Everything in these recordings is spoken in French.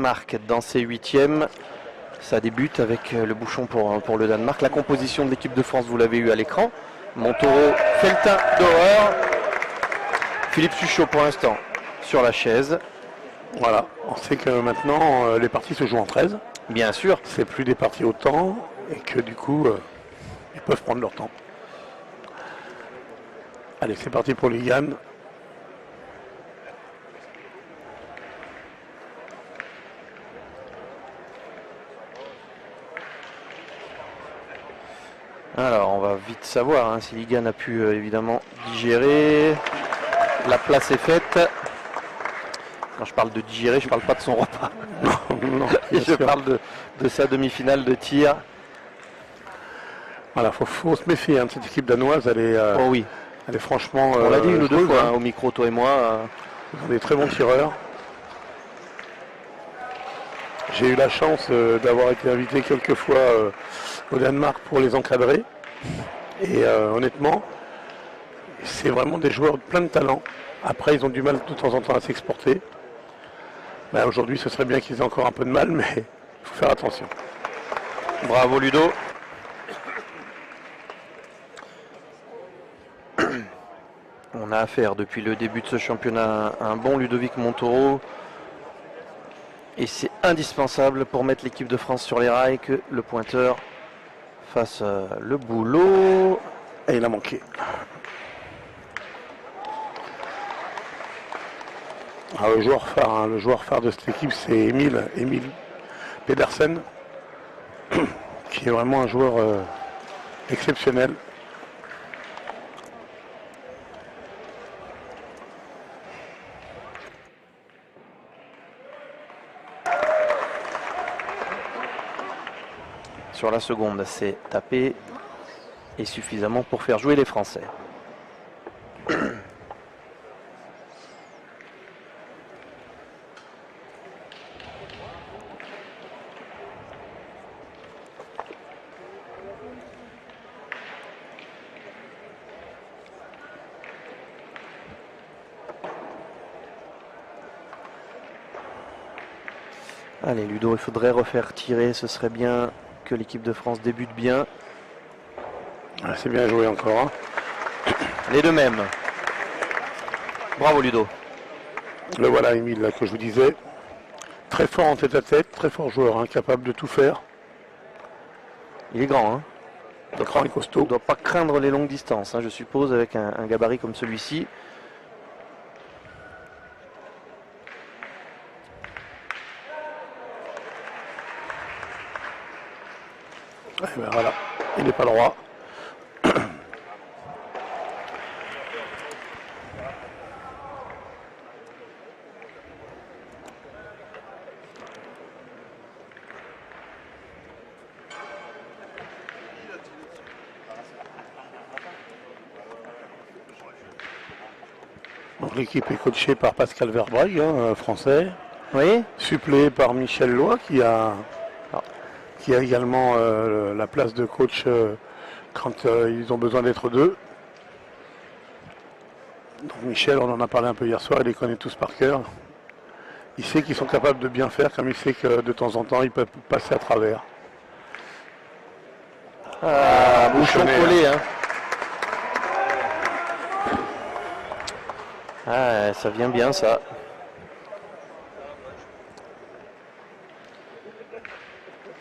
Danemark dans ses huitièmes. Ça débute avec le bouchon pour le Danemark. La composition de l'équipe de France, vous l'avez eu à l'écran. Montaureau, Feltin, Dauer. Philippe Suchot pour l'instant sur la chaise. Voilà, on sait que maintenant les parties se jouent en 13. Bien sûr. C'est plus des parties au temps et que du coup ils peuvent prendre leur temps. Allez, c'est parti pour Ligan. Alors, on va vite savoir si Ligan a pu évidemment digérer. La place est faite. Quand je parle de digérer, je ne parle pas de son repas. Non, je parle de sa demi-finale de tir. Voilà, faut se méfier de cette équipe danoise. Oh oui. Elle est franchement. On l'a dit une ou deux fois au micro, toi et moi. Ils ont des très bons tireurs. J'ai eu la chance d'avoir été invité quelques fois au Danemark pour les encadrer. Et honnêtement, c'est vraiment des joueurs plein de talent. Après, ils ont du mal de temps en temps à s'exporter. Ben, aujourd'hui, ce serait bien qu'ils aient encore un peu de mal, mais il faut faire attention. Bravo Ludo. On a affaire depuis le début de ce championnat à un bon Ludovic Montaureau. Et c'est indispensable pour mettre l'équipe de France sur les rails que le pointeur fasse le boulot. Et il a manqué. Alors, le joueur phare de cette équipe, c'est Emil Pedersen, qui est vraiment un joueur exceptionnel. Sur la seconde, c'est tapé et suffisamment pour faire jouer les Français. Allez Ludo, il faudrait refaire tirer, ce serait bien que l'équipe de France débute bien. C'est bien joué encore. Les deux mêmes. Bravo Ludo. Le voilà Emile là, que je vous disais. Très fort en tête à tête, très fort joueur, capable de tout faire. Il est grand, Grand et costaud. Il ne doit pas craindre les longues distances, je suppose, avec un gabarit comme celui-ci. Et ben voilà, il n'est pas droit. Donc l'équipe est coachée par Pascal Verbrugge, français. Oui. Suppléé par Michel Loy qui a également la place de coach quand ils ont besoin d'être deux. Donc Michel, on en a parlé un peu hier soir, il les connaît tous par cœur. Il sait qu'ils sont capables de bien faire, comme il sait que de temps en temps, ils peuvent passer à travers. Bouchon collé. Ça vient bien ça.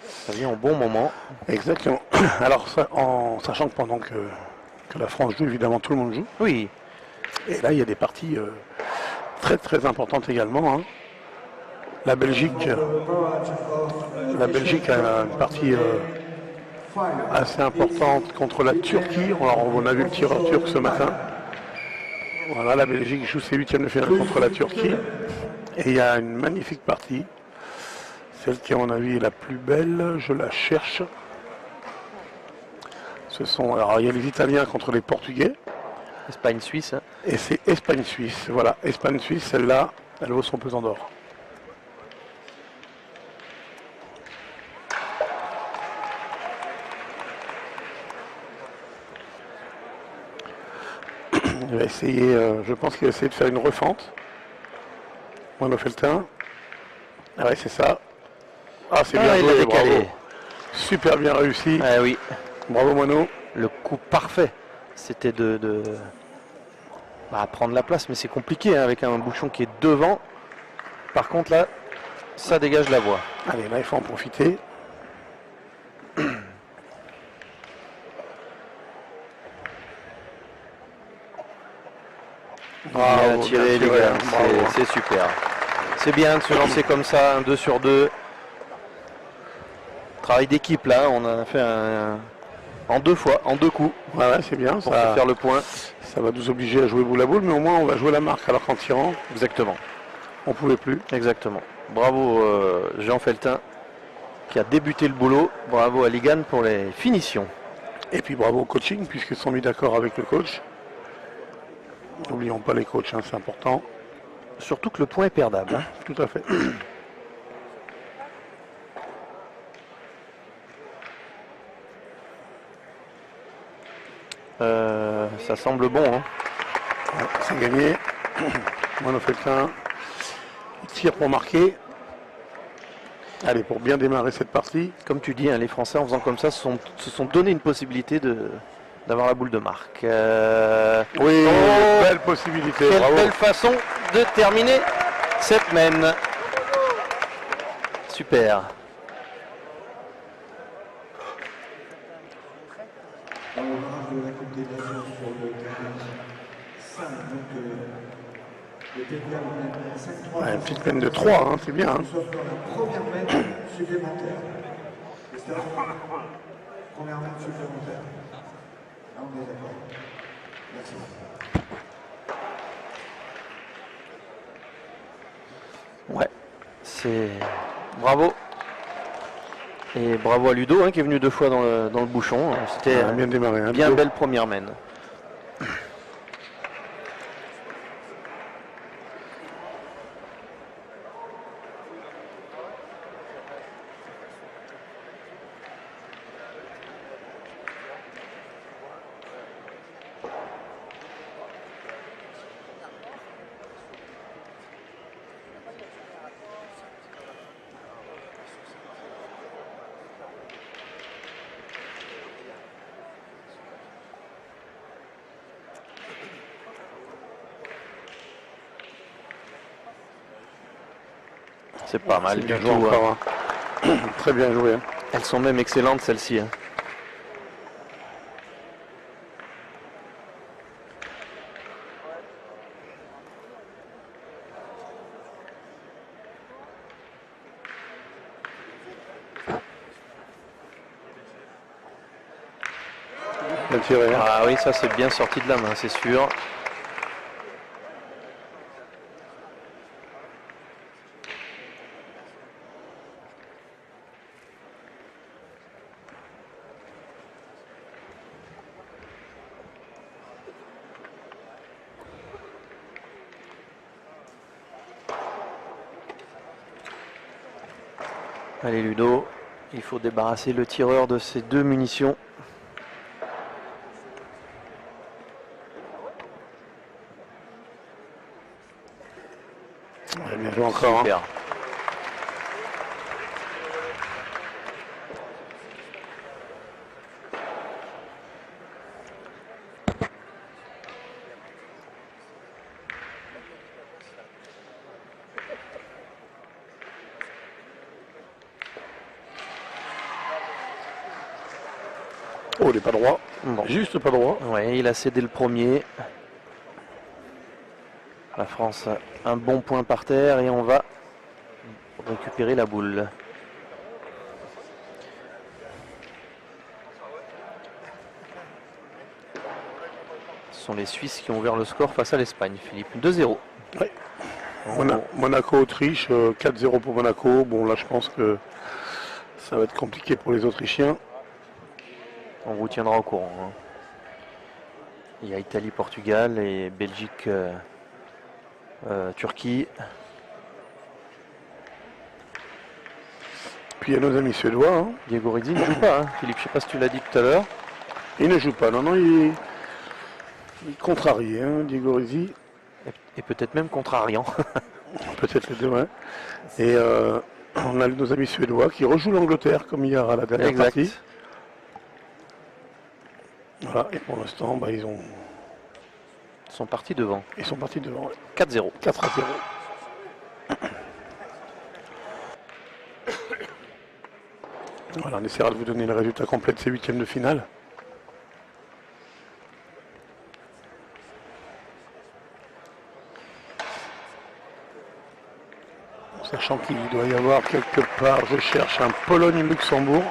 Ça vient au bon moment. Exactement. Alors, en sachant que pendant que la France joue, évidemment, tout le monde joue. Oui. Et là, il y a des parties très très importantes également. La Belgique a une partie assez importante contre la Turquie. Alors, on a vu le tireur turc ce matin. Voilà, la Belgique joue ses huitièmes de finale contre la Turquie. Et il y a une magnifique partie. Celle qui, à mon avis, est la plus belle. Je la cherche. Alors, il y a les Italiens contre les Portugais. Espagne-Suisse. Et c'est Espagne-Suisse. Voilà, Espagne-Suisse, celle-là, elle vaut son pesant d'or. Il va essayer, je pense qu'il va essayer de faire une refente. Moineau Feltin. Ah ouais, c'est ça. Ah, c'est Ah, bien il l'a joué, décalé. bravo. Super bien réussi. Ah oui, Bravo Mono. le coup parfait. C'était de prendre la place, mais c'est compliqué hein, avec un bouchon qui est devant. Par contre là, ça dégage la voie. Allez, là, il faut en profiter. Bien tiré les gars, bravo. c'est super. C'est bien de se lancer comme ça, un 2 sur 2. Travail d'équipe là, on a fait en deux fois, en deux coups, Ouais, ouais, c'est bien. pour Ça, se faire le point. ça va nous obliger à jouer boule à boule, mais au moins on va jouer la marque. Alors qu'en tirant, Exactement, on pouvait plus. exactement. Bravo Jean Feltin qui a débuté le boulot. Bravo à Ligan pour les finitions. Et puis bravo au coaching, puisqu'ils sont mis d'accord avec le coach. N'oublions pas les coachs, hein, c'est important. Surtout que le point est perdable. Hein. Tout à fait. Ça semble bon. Hein. Ouais, c'est gagné. Mono Feltin, il tire pour marquer. Allez, pour bien démarrer cette partie. Comme tu dis, hein, les Français en faisant comme ça se sont donné une possibilité d'avoir la boule de marque. Oui, Oh, belle possibilité. quelle Bravo. belle façon de terminer cette mène. Super. Ouais, une petite peine de 3, hein, c'est bien. Hein. Première mètre supplémentaire. Première mètre supplémentaire. Là, on est d'accord. Merci. Ouais, c'est bravo. Et bravo à Ludo hein, qui est venu 2 fois dans le bouchon. C'était Bien démarré. Hein, bien Ludo. belle première mène. C'est pas mal C'est du bien tout. joué Hein. encore. Hein. Très bien joué. Hein. Elles sont même excellentes celles-ci. Hein. Bien tiré. Hein. Ah oui, ça c'est bien sorti de la main, c'est sûr. Allez Ludo, il faut débarrasser le tireur de ses 2 munitions. Ouais, bien joué encore. Hein. Super. Oh, il n'est pas droit. Bon. Juste pas droit. Ouais, il a cédé le premier. La France a un bon point par terre et on va récupérer la boule. Ce sont les Suisses qui ont ouvert le score face à l'Espagne, Philippe. 2-0. Ouais. Monaco-Autriche, 4-0 pour Monaco. Bon, là, je pense que ça va être compliqué pour les Autrichiens. On vous tiendra au courant. Hein. Il y a Italie, Portugal et Belgique, Turquie. Puis il y a nos amis suédois. Hein. Diego Rizzi ne joue pas, hein. Philippe, je ne sais pas si tu l'as dit tout à l'heure. Il ne joue pas. Non, non, il est contrarié, hein, Diego Rizzi. Et peut-être même contrariant. Peut-être les deux, ouais. Et on a nos amis suédois qui rejouent l'Angleterre comme hier à la dernière Exact. partie. Voilà, et pour l'instant, bah, Ils sont partis devant. ils sont partis devant. Ouais. 4-0. 4-0. Voilà, on essaiera de vous donner le résultat complet de ces huitièmes de finale. Sachant qu'il doit y avoir quelque part, je cherche un Pologne-Luxembourg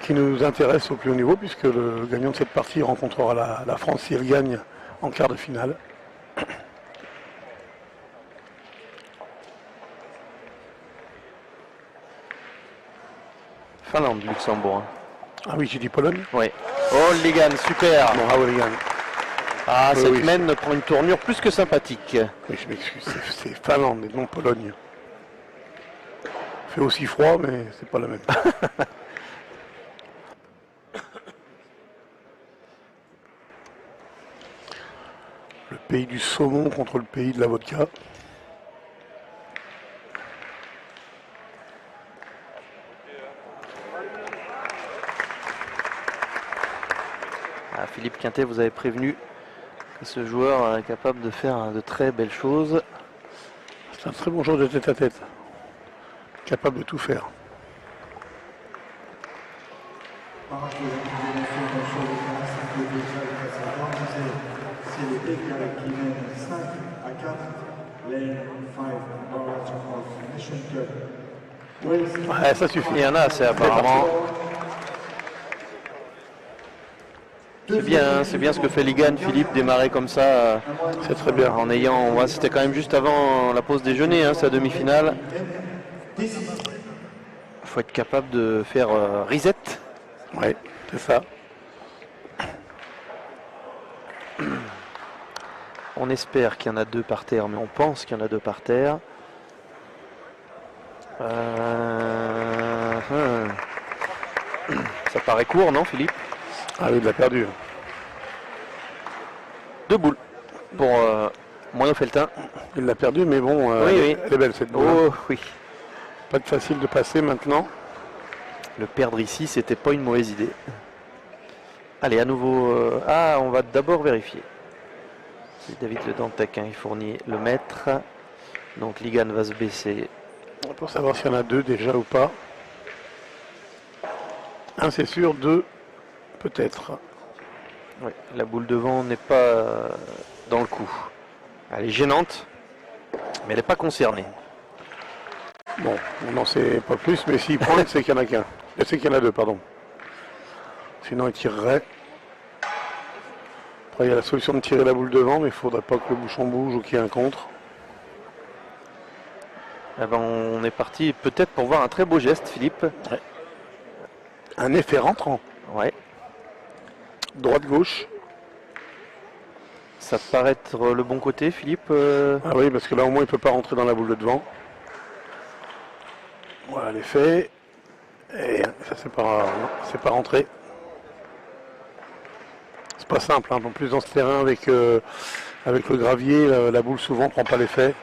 qui nous intéresse au plus haut niveau puisque le gagnant de cette partie rencontrera la France si elle gagne en quart de finale. Finlande, Luxembourg. Ah oui, j'ai dit Pologne. Oui. Oh, Ligan, super. Bon, ah oui, les gars. Ah, Oui, cette oui. mène prend une tournure plus que sympathique. Oui, je m'excuse, c'est Finlande et non Pologne. Il fait aussi froid, mais c'est pas la même. Le pays du saumon contre le pays de la vodka. Ah, Philippe Quintet, vous avez prévenu que ce joueur est capable de faire de très belles choses. C'est un très bon joueur de tête à tête. Capable de tout faire. Par rapport aux interventions sur le terrain, ça fait déjà le précédent. C'est les Bulgares qui mènent 5-4. Lane 5, Barrage of Nation Cup. Ouais, ça suffit. Il y en a assez apparemment. C'est bien ce que fait Ligan, Philippe, démarrer comme ça. C'est très bien. En ayant, ouais, c'était quand même juste avant la pause déjeuner, hein, sa demi-finale. Il faut être capable de faire reset. Ouais, c'est ça. On espère qu'il y en a deux par terre, mais on pense qu'il y en a deux par terre. Ça paraît court, non, Philippe? Ah oui, il l'a perdu. Deux boules pour Moyen Feltin. Il l'a perdu, mais bon, Oui, oui. elle est belle cette boule. Hein. Oh oui. Pas de facile de passer maintenant. Le perdre ici, c'était pas une mauvaise idée. Allez, à nouveau. On va d'abord vérifier. C'est David Le Dantec, hein, il fournit le maître. Donc Ligan va se baisser. Pour savoir s'il y en a deux déjà ou pas. Un c'est sûr, deux peut-être. Oui, la boule devant n'est pas dans le coup. Elle est gênante, mais elle n'est pas concernée. Bon, on n'en sait pas plus, mais s'il pointe, c'est qu'il n'y en a qu'un. C'est qu'il y en a deux, pardon. Sinon, il tirerait. Après, il y a la solution de tirer la boule devant, mais il ne faudrait pas que le bouchon bouge ou qu'il y ait un contre. Eh ben, on est parti peut-être pour voir un très beau geste, Philippe. Ouais. Un effet rentrant. Ouais. Droite-gauche. Ça te paraît être le bon côté, Philippe Ah oui, parce que là, au moins, il ne peut pas rentrer dans la boule de devant. Voilà l'effet. Et ça, c'est pas rentré. C'est pas simple, hein. En plus, dans ce terrain, avec le gravier, la boule souvent ne prend pas l'effet.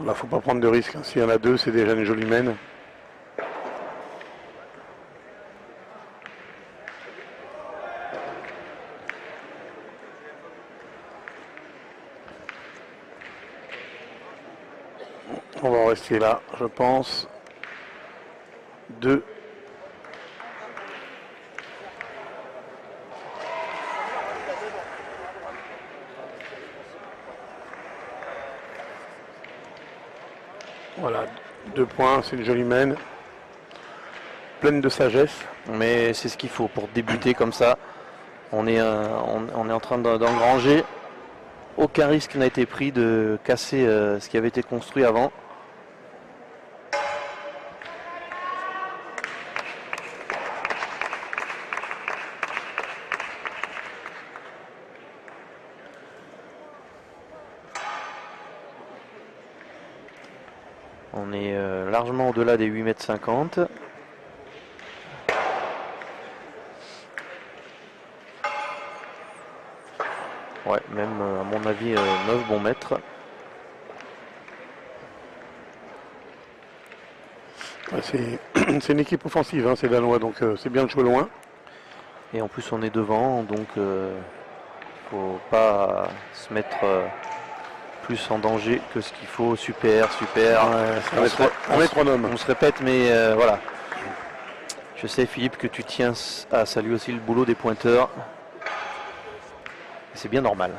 Là, faut pas prendre de risques. Hein. S'il y en a deux, c'est déjà une jolie mène. On va en rester là, je pense. Deux. Voilà, 2 points, c'est une jolie mène. Pleine de sagesse. Mais c'est ce qu'il faut pour débuter comme ça. On est en train d'engranger. Aucun risque n'a été pris de casser ce qui avait été construit avant. On est largement au-delà des 8,50 m. Ouais, même à mon avis 9 bons mètres. Ouais, c'est une équipe offensive, hein, ces Danois, donc c'est bien de jouer loin. Et en plus on est devant, donc faut pas se mettre plus en danger que ce qu'il faut. Super, super. Ouais, c'est On un se- métronome. on se répète, mais voilà. Je sais, Philippe, que tu tiens à saluer aussi le boulot des pointeurs. C'est bien normal.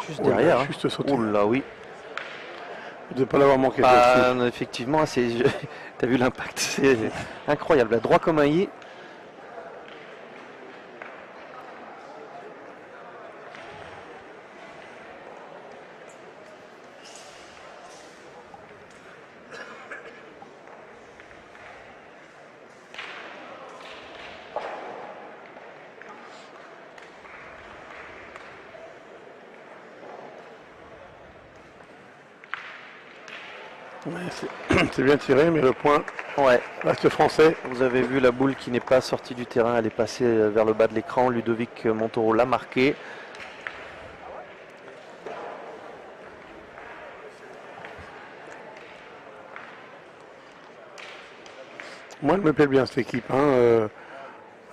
Juste Oh là, derrière. juste sauté. Ouh là, oui. De ne pas l'avoir manqué. Ah, effectivement, t'as vu l'impact, c'est incroyable. Là, droit comme un i. Ouais, c'est bien tiré, mais le point Ouais. reste français. Vous avez vu la boule qui n'est pas sortie du terrain, elle est passée vers le bas de l'écran. Ludovic Montoro l'a marqué. Moi, elle me plaît bien cette équipe, hein,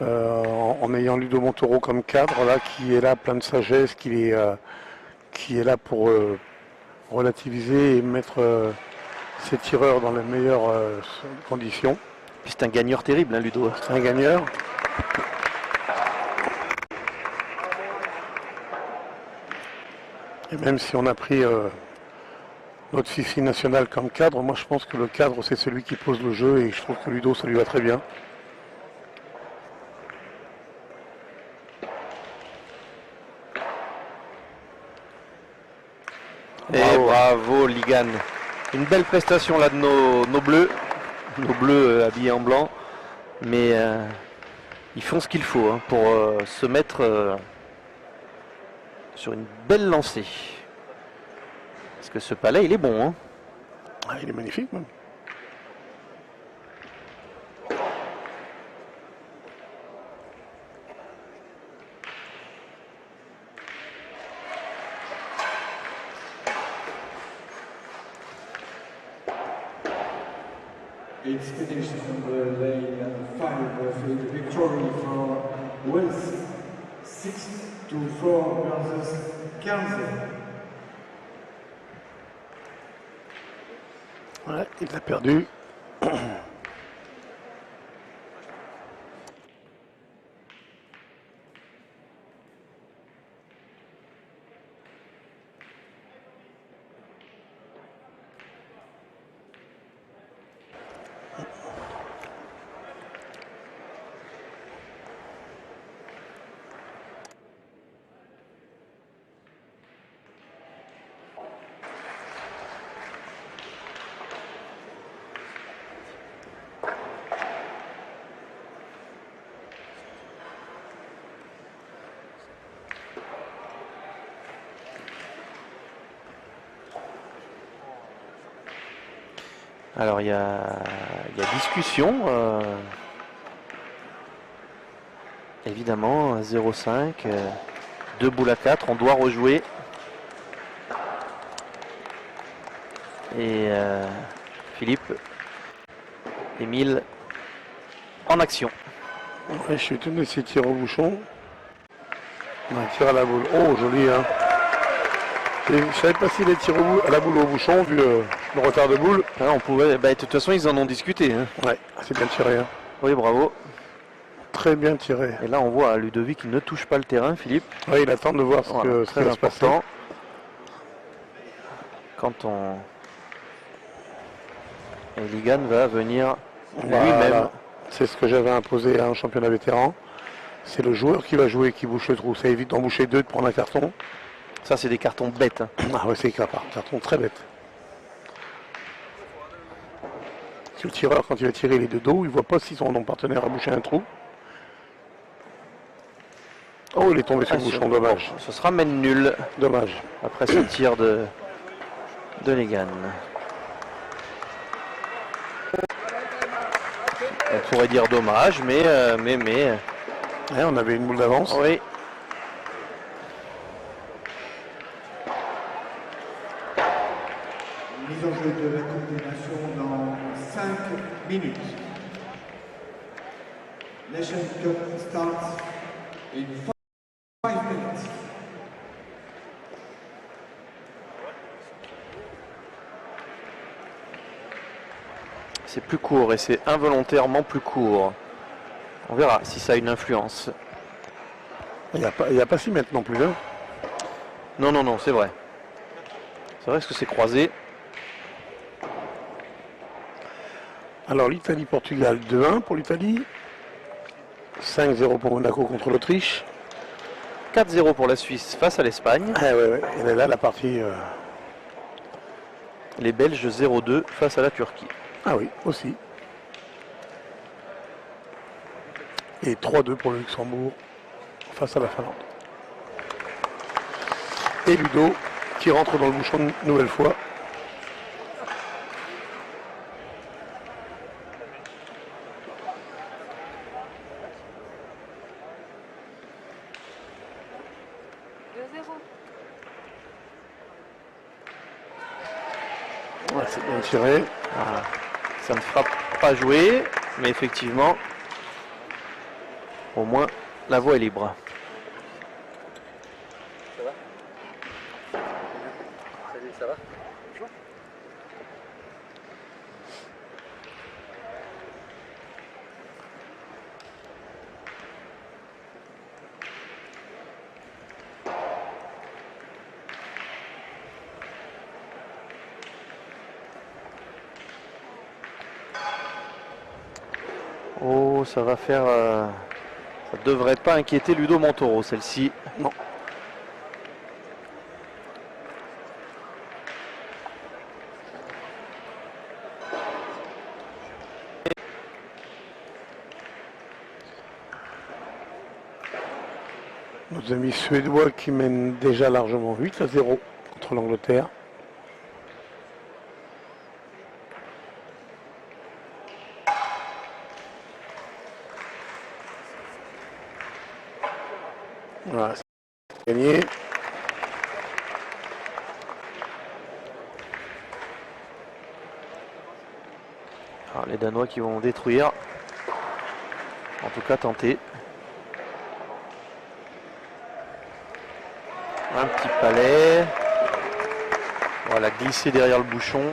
en ayant Ludo Montoro comme cadre, là, qui est là plein de sagesse, qui est là pour relativiser et mettre ses tireurs dans les meilleures conditions. Puis c'est un gagneur terrible, hein, Ludo. C'est un gagneur. Et même si on a pris notre Fifi national comme cadre, moi je pense que le cadre c'est celui qui pose le jeu et je trouve que Ludo ça lui va très bien. Et bravo Ligan. Une belle prestation là de nos bleus. Nos bleus habillés en blanc. Mais ils font ce qu'il faut hein, pour se mettre sur une belle lancée. Parce que ce palais il est bon. Hein. Ah, il est magnifique même. It's finished on lane 5 with victory for Wales 6-4 versus 15. Ouais, il a perdu. Alors il y a discussion. Évidemment, 0,5. 2 boules à 4. On doit rejouer. Et Philippe, Émile en action. Ouais, je suis étonné s'il tire au bouchon. Ouais, il tire à la boule. Oh, joli, hein. Et je savais pas s'il est tiré à la boule ou au bouchon, vu le retard de boule. Ah, on pouvait. Bah, de toute façon, ils en ont discuté. Hein. Ouais, c'est bien tiré. Hein. Oui, bravo. Très bien tiré. Et là, on voit Ludovic qui ne touche pas le terrain, Philippe. Oui, il attend de voir ce Voilà, qui très va se passer. important. Quand on. Et Ligan va venir Voilà. lui-même. C'est ce que j'avais imposé à un championnat vétéran. C'est le joueur qui va jouer qui bouche le trou. Ça évite d'en boucher deux de prendre un carton. Ça, c'est des cartons bêtes. Hein. Ah ouais, c'est un carton très bête. Parce que le tireur, quand il va tirer, il est de dos, il ne voit pas si son partenaire a bouché un trou. Oh, il est tombé sur le bouchon, dommage. Ce sera mène nul Dommage. après ce tir de de Legan. On pourrait dire dommage, mais Ouais, on avait une boule d'avance. oui. Mise en jeu de la Coupe des Nations dans 5 minutes. Nation Cup starts in 5 minutes. C'est plus court et c'est involontairement plus court. On verra si ça a une influence. Il n'y a pas 6 mètres non plus. Hein. Non, non, non, c'est vrai. C'est vrai que c'est croisé. Alors l'Italie-Portugal 2-1 pour l'Italie. 5-0 pour Monaco contre l'Autriche. 4-0 pour la Suisse face à l'Espagne. Ah, ouais. Et là, la partie... Les Belges 0-2 face à la Turquie. Ah oui, aussi. Et 3-2 pour le Luxembourg face à la Finlande. Et Ludo qui rentre dans le bouchon une nouvelle fois. Ouais, c'est bien tiré. Voilà. Ça ne fera pas jouer, mais effectivement, au moins la voie est libre. Salut, ça va? Oh, ça va faire... ça devrait pas inquiéter Ludo Montoro, celle-ci. Non. Nos amis suédois qui mènent déjà largement 8-0 contre l'Angleterre. Voilà, c'est gagné. Alors, les Danois qui vont détruire. En tout cas, tenter. Un petit palais. Voilà, glisser derrière le bouchon.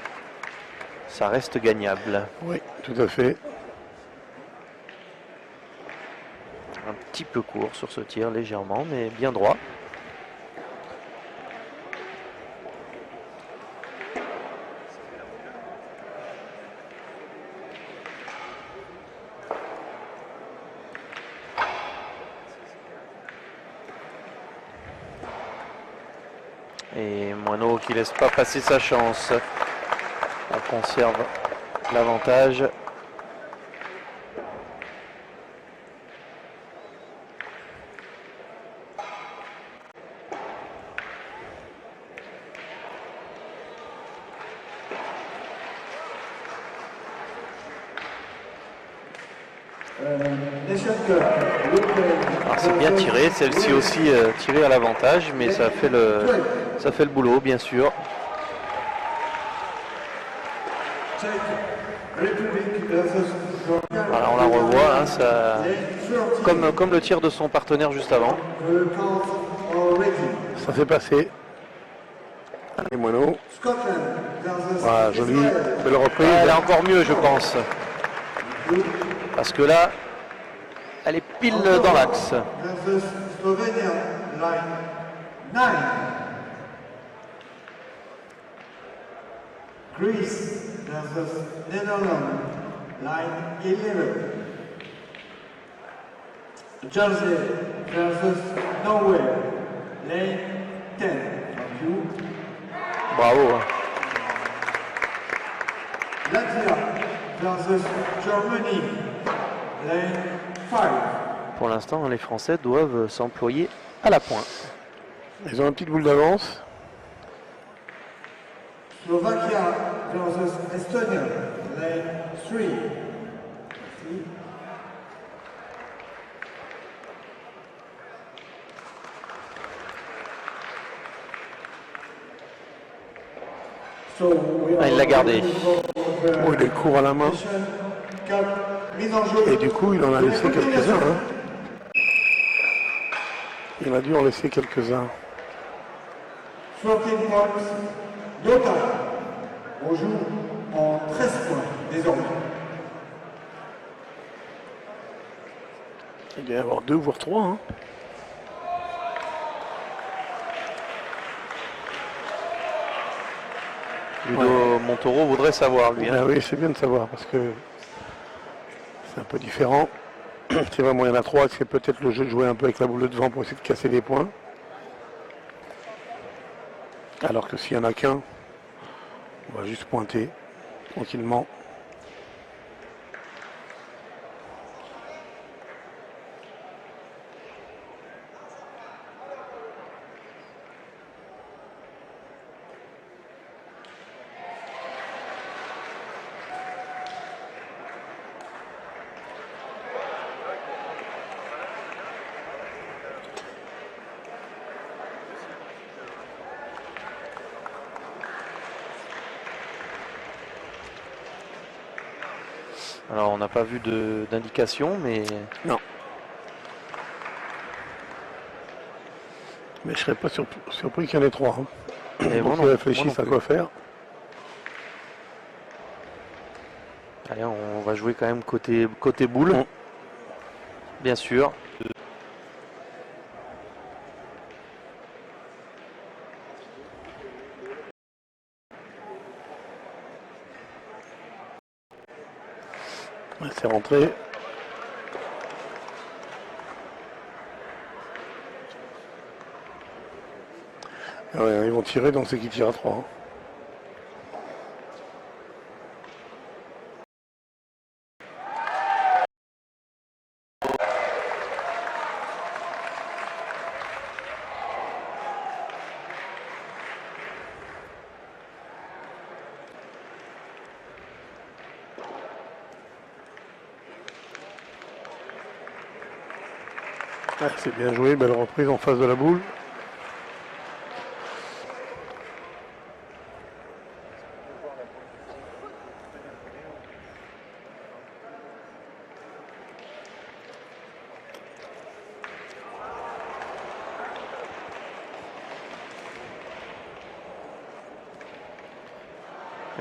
Ça reste gagnable. Oui, tout à fait. Un petit peu court sur ce tir, légèrement, mais bien droit. Et Moineau qui laisse pas passer sa chance. On conserve l'avantage. Nation Cup. Alors c'est bien tiré, celle-ci aussi tirée à l'avantage, mais ça fait le boulot bien sûr. Czech Republic versus Georgia. Voilà, on la revoit, hein, ça, comme le tir de son partenaire juste avant. The cards are ready. Ça fait passer. Allez, Moineau. Scotland versus Voilà, joli. Israel. Belle reprise. Elle est encore mieux, je pense. Parce que là, elle est pile dans l'axe. Versus Slovenia, line 9. Greece versus Netherlands, line 11. Jersey versus Norway, lane 10. Thank you. Bravo. Latvia versus Germany, lane 5. Pour l'instant, les Français doivent s'employer à la pointe. Ils ont une petite boule d'avance. Slovakia versus Estonia, lane 3. Merci. So we Ah, il l'a gardé. Oh, il est court à la main. Mise en jeu. Et du coup, il en a laissé quelques-uns. Hein. Il a dû en laisser quelques-uns. 14 points, total. On joue en 13 points désormais. Il doit y avoir 2 voire 3. Hein. Ludo Montoro voudrait savoir, lui. Hein. Ah oui, c'est bien de savoir parce que c'est un peu différent. C'est vraiment, il y en a 3, c'est peut-être le jeu de jouer un peu avec la boule de devant pour essayer de casser des points. Alors que s'il n'y en a qu'un, on va juste pointer tranquillement. Alors on n'a pas vu d'indication, mais Non. Mais je serais pas surpris qu'il y en ait 3. Hein. Et Pour moi qu'ils non- réfléchissent moi non à quoi faire. allez, on va jouer quand même côté boule. Mm. Bien sûr. Ouais, c'est rentré. Ouais, ils vont tirer, donc c'est qu'ils tirent à 3. Hein. Ouais, c'est bien joué, belle reprise en face de la boule.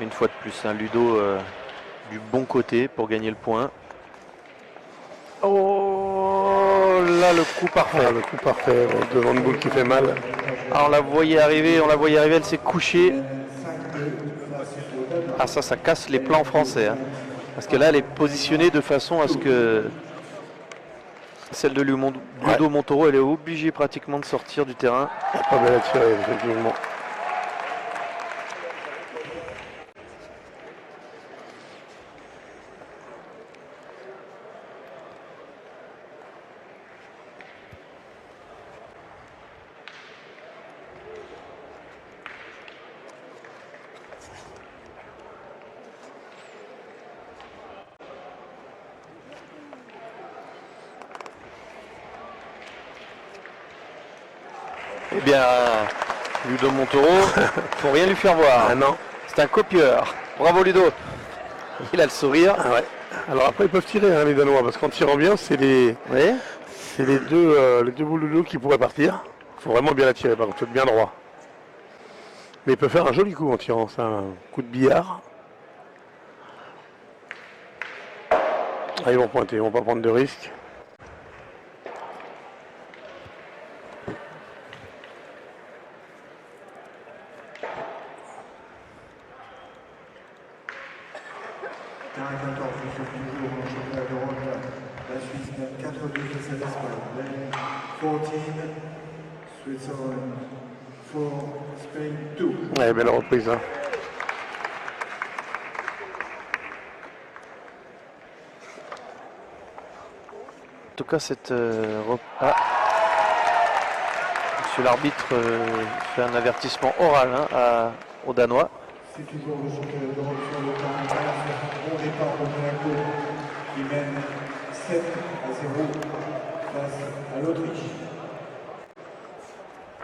Une fois de plus, un Ludo du bon côté pour gagner le point. Oh là, le coup parfait. Ah, le coup parfait, devant une boule qui fait mal. Ah, on la voyait arriver, elle s'est couchée. Ah ça casse les plans français. Hein. Parce que là, elle est positionnée de façon à ce que celle de Ludo Montoro, elle est obligée pratiquement de sortir du terrain. Pas belle à tirer, effectivement. Eh bien, Ludo Montoro, faut rien lui faire voir. Ah non. C'est un copieur. Bravo Ludo. Il a le sourire. Ah ouais. Alors après ils peuvent tirer hein, les Danois, parce qu'en tirant bien, c'est les deux boules de l'eau qui pourraient partir. Il faut vraiment bien la tirer, par contre, faut être bien droit. Mais il peut faire un joli coup en tirant, c'est un coup de billard. Ah, ils vont pointer, ils vont pas prendre de risques. Terrain 14, je suis toujours en championnat d'Europe. La Suisse mène 4-2 face à l'Espagne. Lane 14, Switzerland 4, Spain 2. Ouais, belle reprise. Hein. En tout cas, cette Monsieur l'arbitre fait un avertissement oral hein, aux Danois. C'est toujours le champion d'Europe sur le terrain. Bon départ de Monaco qui mène 7-0 face à l'Autriche.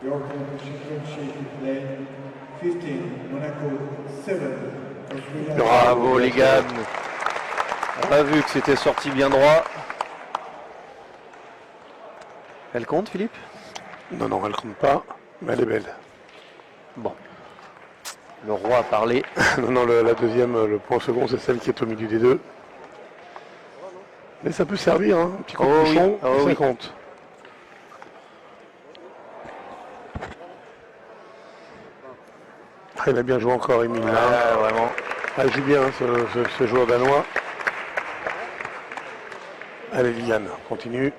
European Championship lane 15, Monaco 7. Australia. Bravo les gars. On a vu que c'était sorti bien droit. Elle compte, Philippe? Non, non, elle compte pas, mais elle est belle. Bon. Le roi a parlé. Non, non, la deuxième, le point second, c'est celle qui est au milieu des deux. Mais ça peut servir, hein. Un petit coup de Oh bouchon, oui, oh ça oui. compte. Ah, il a bien joué encore, Emile. Là. Ah, vraiment. Ah, il joue bien, hein, ce joueur danois. Allez, Liliane, continue.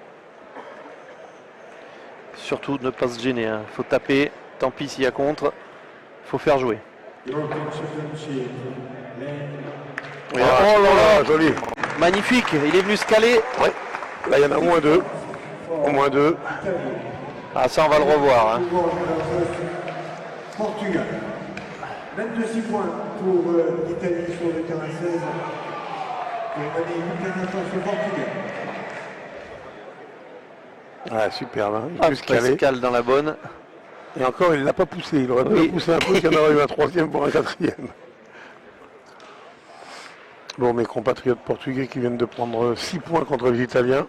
Surtout ne pas se gêner. Il faut taper. Tant pis s'il y a contre. Il faut faire jouer. European Championship lane. Oui, Oh oh là là, là. joli. Magnifique. Il est venu se caler. Ouais. Là, il y en a au moins deux. Au moins deux. Ah, ça, on va le revoir. Hein. Portugal. 22 points pour l'Italie sur le terrain 16. Pour mener 8 sur Portugal. Ah, superbe, hein. Il Ah, peut se il se caler. cale dans la bonne. Et encore, il ne l'a pas poussé. Il aurait pu Oui. le pousser un peu, qu'il y en aurait eu un troisième pour un quatrième. Bon, mes compatriotes portugais qui viennent de prendre 6 points contre les Italiens.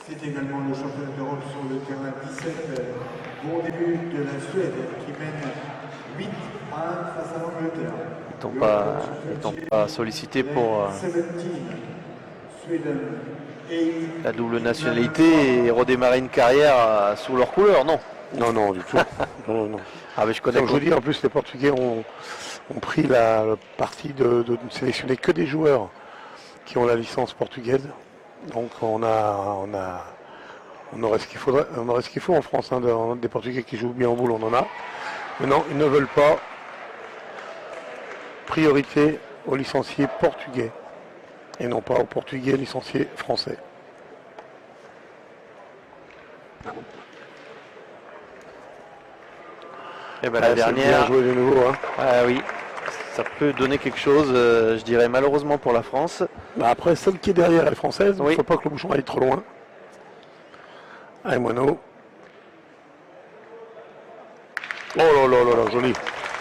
C'est également le champion d'Europe sur le terrain 17. Bon début de la Suède qui mène 8-1 face à l'Angleterre. Ils t'ont pas sollicité pour 17, Sweden 8. la double nationalité et redémarrer une carrière sous leur couleur, non? Non, non, du tout. Non, non. Ah, mais je connais. Comme je vous dis, en plus, les Portugais ont pris le parti de ne sélectionner que des joueurs qui ont la licence portugaise. Donc on aurait ce qu'il faudrait, on aurait ce qu'il faut en France, hein, des Portugais qui jouent bien au boule, on en a. Mais non, ils ne veulent pas. Priorité aux licenciés portugais et non pas aux Portugais licenciés français. Et ben, Ah, la c'est dernière. bien joué de nouveau. Hein. Ah oui, ça peut donner quelque chose, je dirais malheureusement pour la France. Bah après, celle qui est derrière est française, il Oui. ne faut pas que le bouchon aille trop loin. Allez, Moineau. Oh là là là là, joli.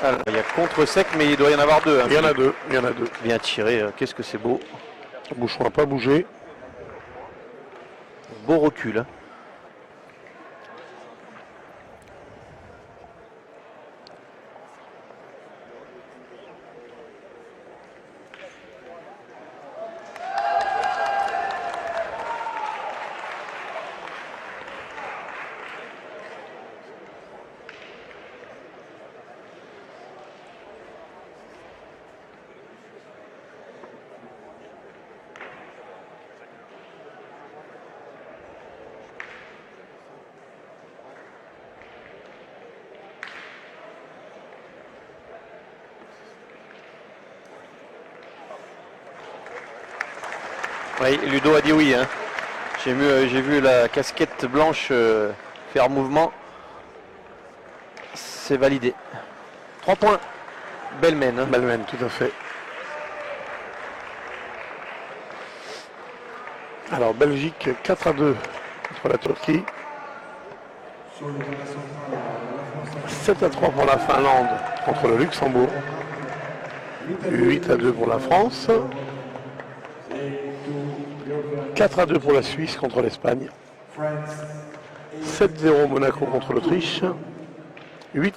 Alors, il y a contre sec, mais il doit y en avoir deux. Hein. Il y en a deux, il y en a deux. Bien tiré, qu'est-ce que c'est beau. Le bouchon n'a pas bougé. Beau recul. Hein. Oui, Ludo a dit oui. Hein. J'ai vu la casquette blanche faire mouvement. C'est validé. 3 points. Belmen. Hein. Balmen, tout à fait. Alors, Belgique 4-2 contre la Turquie. Sur le terrain central, la France 7-3 pour la Finlande contre le Luxembourg. 8-2 pour la France. 4-2 pour la Suisse contre l'Espagne. France 7-0 Monaco contre l'Autriche. 8-1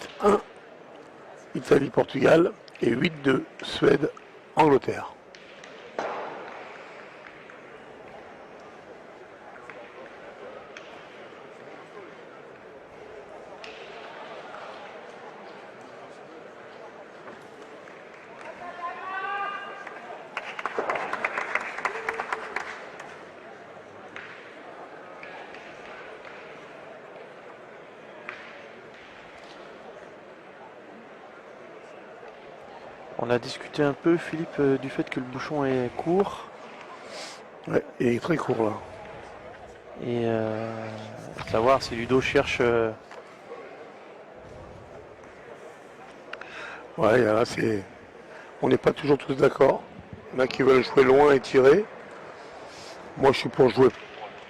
Italie-Portugal. Et 8-2 Suède-Angleterre. On a discuté un peu, Philippe, du fait que le bouchon est court. Ouais, il est très court là. Et savoir si Ludo cherche Ouais, là, on n'est pas toujours tous d'accord. Il y en a qui veulent jouer loin et tirer. Moi, je suis pour jouer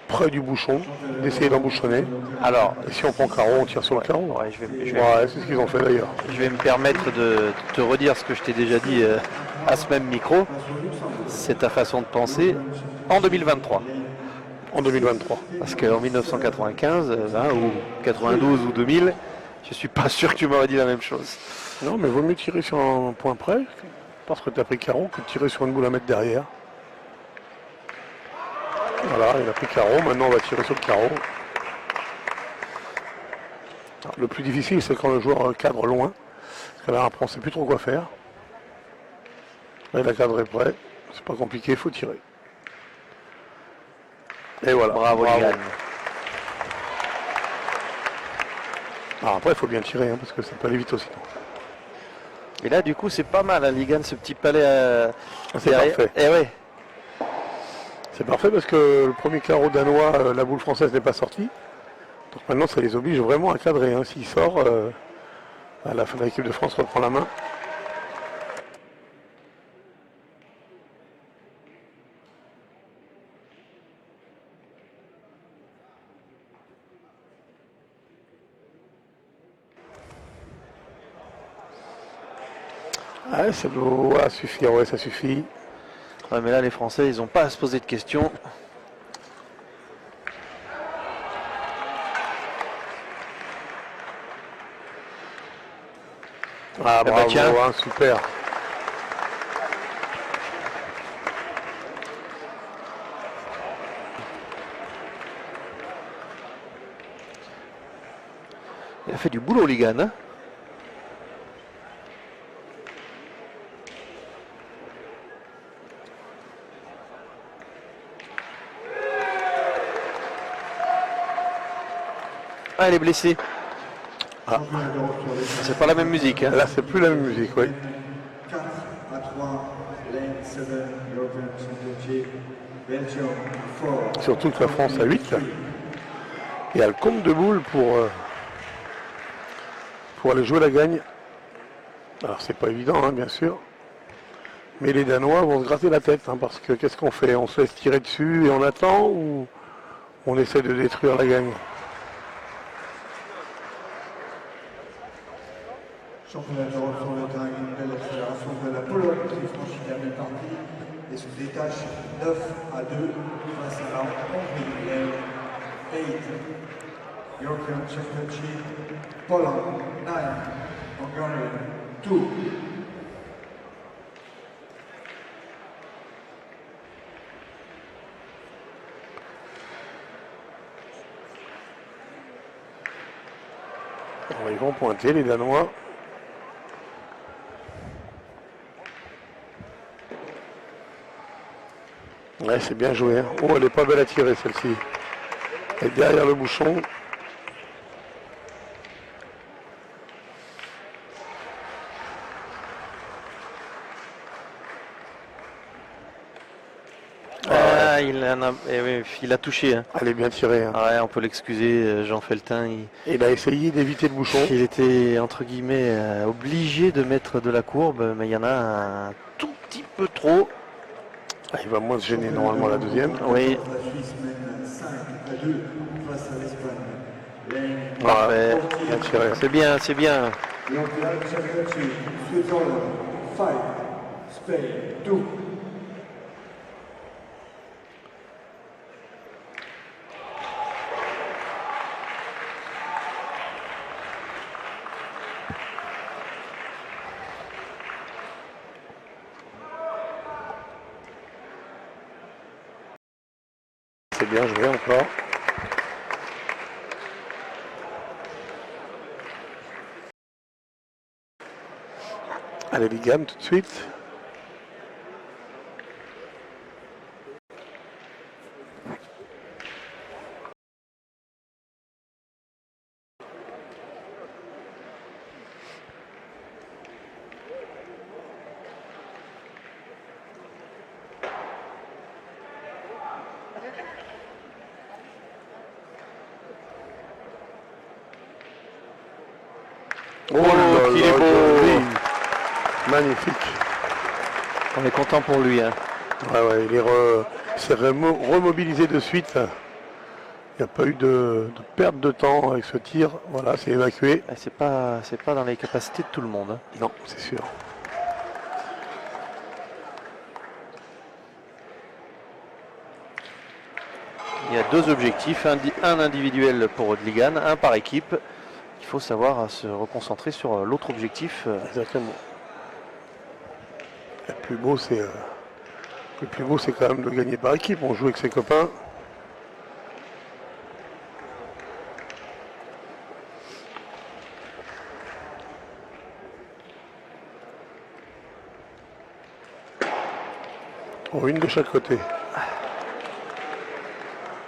près du bouchon, d'essayer d'embouchonner. Alors, Et si on prend carreau, on tire sur le carreau. ouais, Ouais, c'est ce qu'ils ont fait d'ailleurs. je vais me permettre de te redire ce que je t'ai déjà dit à ce même micro. C'est ta façon de penser en 2023. En 2023. Parce qu'en 1995, ou 92 ou 2000, je suis pas sûr que tu m'aurais dit la même chose. Non, mais vaut mieux tirer sur un point près, parce que tu as pris carreau, que de tirer sur une boule à mettre derrière. Voilà, il a pris carreau, maintenant on va tirer sur le carreau. Alors, le plus difficile, c'est quand le joueur cadre loin. Parce que là, après, on ne sait plus trop quoi faire. Là, il a cadré près. C'est pas compliqué, il faut tirer. Et voilà. Bravo, Ligan. Alors après, il faut bien tirer, parce que ça peut aller vite aussi. Et là, du coup, c'est pas mal, hein, Ligan, ce petit palais C'est derrière. parfait. Et ouais. C'est parfait parce que le premier carreau danois, la boule française n'est pas sortie. Donc maintenant, ça les oblige vraiment à cadrer. S'il sort, à la fin de l'équipe de France reprend la main. Ah, ça doit suffire, ouais, ça suffit. Ouais, mais là, les Français, ils n'ont pas à se poser de questions. Ah, bah, bravo, tiens. Super. Il a fait du boulot, Ligan. Hein. Ah, elle est blessée. Ah. C'est pas la même musique. Hein. Là, c'est plus la même musique, oui. 4 à 3, lane 7, European Championship, Belgium 4. Surtout que la France a 8. Là. Et elle compte de boules pour aller jouer la gagne. Alors, c'est pas évident, bien sûr. Mais les Danois vont se gratter la tête, parce que qu'est-ce qu'on fait? On se laisse tirer dessus et on attend ou on essaie de détruire la gagne? Championnat d'Europe sur le terrain de la Fédération de la Pologne qui franchit la mi-partie et se détache 9 à 2 face à la Hongrie. Lane 8, European Championship, Poland 9, Hungary 2. Alors, ils vont pointer, les Danois. Ouais, c'est bien joué. Oh, elle est pas belle à tirer, celle-ci. Elle est derrière le bouchon. Ah, il a touché. Hein. Elle est bien tirée. Ouais, on peut l'excuser, Jean Feltin. Il a essayé d'éviter le bouchon. Il était, entre guillemets, obligé de mettre de la courbe, mais il y en a un tout petit peu trop. Ah, il va moins se gêner normalement la deuxième. Oui. La Suisse mène 5 à 2 face à l'Espagne. Lane Parfait. Bien tiré. C'est bien, c'est bien. European Championship, Switzerland 5, Spain 2. C'est bien joué encore. Allez, Ligam, tout de suite. Oh, qu'il est beau. Magnifique. On est content pour lui. Hein. Ouais, il s'est remobilisé de suite. Il n'y a pas eu de perte de temps avec ce tir. Voilà, c'est évacué. C'est pas dans les capacités de tout le monde. Hein. Non, c'est sûr. Il y a 2 objectifs, un individuel pour Odligan, un par équipe. Il faut savoir se reconcentrer sur l'autre objectif. Exactement. Le plus beau, c'est quand même de gagner par équipe. On joue avec ses copains. Oh, une de chaque côté.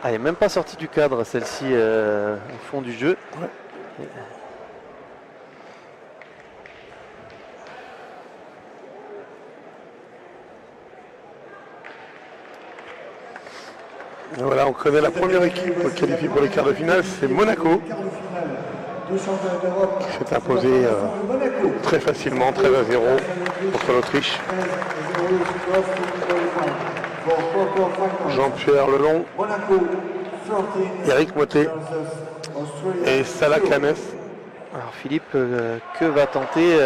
Elle n'est même pas sortie du cadre, celle-ci, au fond du jeu. Ouais. Et voilà, on connaît la première équipe qualifiée pour les quarts de finale, c'est Monaco, qui s'est imposé très facilement, 13-0 contre l'Autriche. Jean-Pierre Lelong, Eric Motet et Salah Canes. Alors Philippe, que va tenter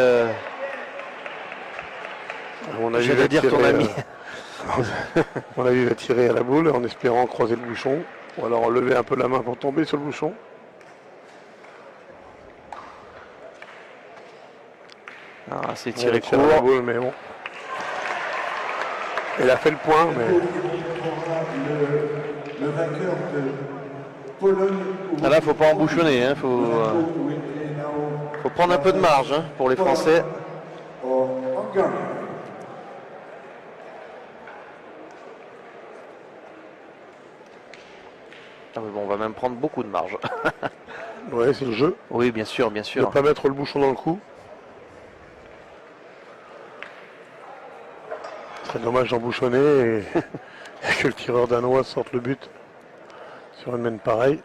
j'allais dire ton ami. On a vu va tirer à la boule en espérant croiser le bouchon, ou alors lever un peu la main pour tomber sur le bouchon. C'est tiré court. À la boule, mais bon. Elle a fait le point, mais... Le vainqueur de Pologne... Ah là, faut pas embouchonner, hein, faut prendre un peu de marge hein, pour les Français. Ah mais bon, on va même prendre beaucoup de marge. Ouais, c'est le jeu. Oui, bien sûr, bien sûr. Ne pas mettre le bouchon dans le cou. Ce serait dommage d'embouchonner et que le tireur danois sorte le but sur une mène pareille.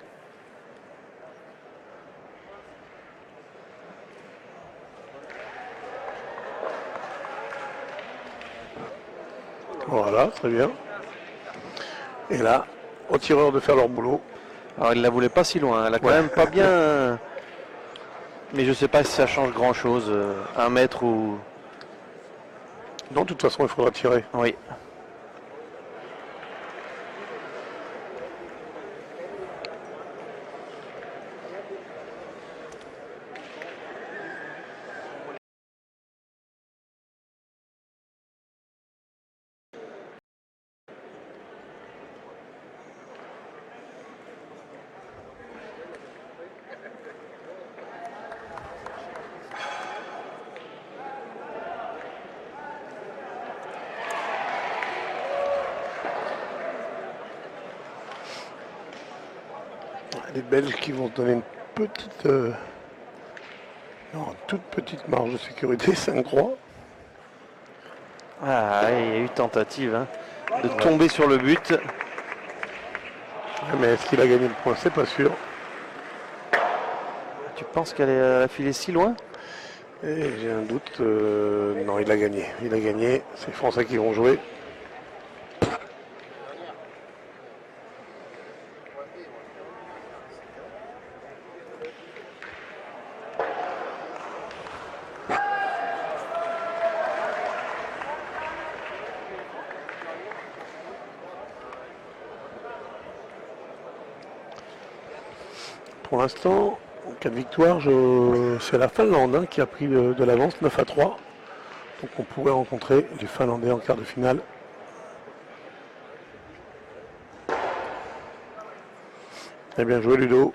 Voilà, très bien. Et là, aux tireurs de faire leur boulot. Alors il la voulait pas si loin, elle a quand même pas bien... Mais je sais pas si ça change grand chose, 1 mètre ou... Non, de toute façon, il faudra tirer. Oui. Les Belges qui vont donner une petite... toute petite marge de sécurité, 5-3. Ah, il y a eu tentative hein, de tomber sur le but. Mais est-ce qu'il a gagné le point? C'est pas sûr. Tu penses qu'elle est filée si loin? Et j'ai un doute. Non, il a gagné. Il a gagné. C'est les Français qui vont jouer. Pour l'instant, en cas de victoire, c'est la Finlande hein, qui a pris de l'avance 9-3. Donc on pourrait rencontrer les Finlandais en quart de finale. Eh bien joué Ludo.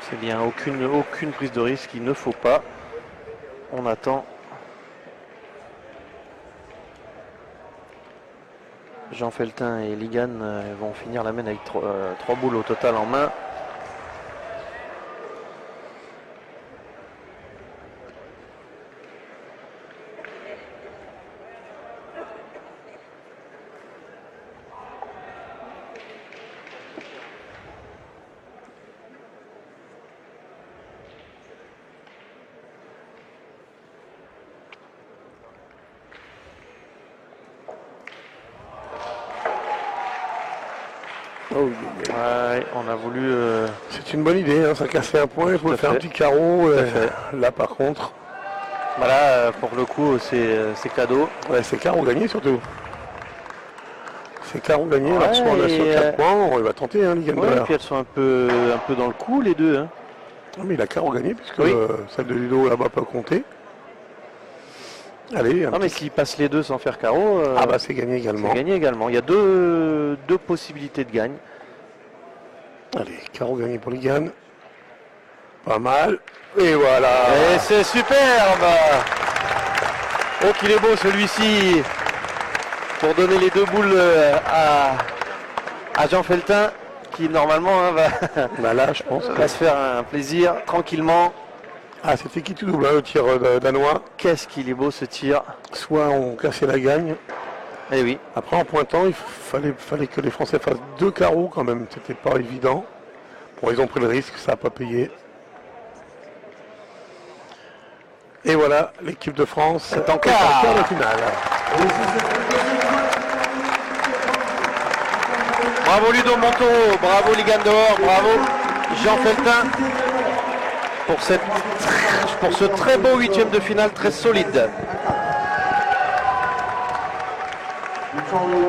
C'est bien, aucune prise de risque, il ne faut pas. On attend. Jean Feltin et Ligan vont finir la mène avec 3 boules au total en main. Oh, Ouais, on a voulu... c'est une bonne idée, hein, ça cassait un point, il faut Tout à faire un fait. petit carreau. à fait. Là par contre, Voilà, pour le coup, c'est cadeau. ouais, c'est carreau gagné surtout. C'est carreau gagné, Ouais, alors soit on a sur et, 4 points, il va tenter hein, Ligan Ouais, et Dollar. puis elles sont un peu dans le coup, les deux. Hein. Non, mais il a carreau gagné puisque Oui. celle de Ludo là-bas peut compter. Allez, un Non, mais petit- s'ils passent les deux sans faire carreau, ah bah c'est gagné c'est également. gagné également. Il y a deux possibilités de gagne. Allez, carreau gagné pour Ligan. Pas mal. Et voilà. Et c'est superbe. Oh, qu'il est beau celui-ci. Pour donner les deux boules à Jean Feltin, qui normalement hein, Bah là, je pense que... va se faire un plaisir tranquillement. Ah, c'était qui tout double, hein, le tir danois. Qu'est-ce qu'il est beau ce tir. Soit on cassait la gagne. Eh oui. Après, en pointant, il fallait que les Français fassent 2 carreaux quand même. C'était pas évident. Bon, ils ont pris le risque, ça n'a pas payé. Et voilà, l'équipe de France est en quart. de finale. Bravo Ludo Montoro, bravo Ligan d'Or, bravo Jean Feltin pour ce très beau huitième de finale, très solide. Victoria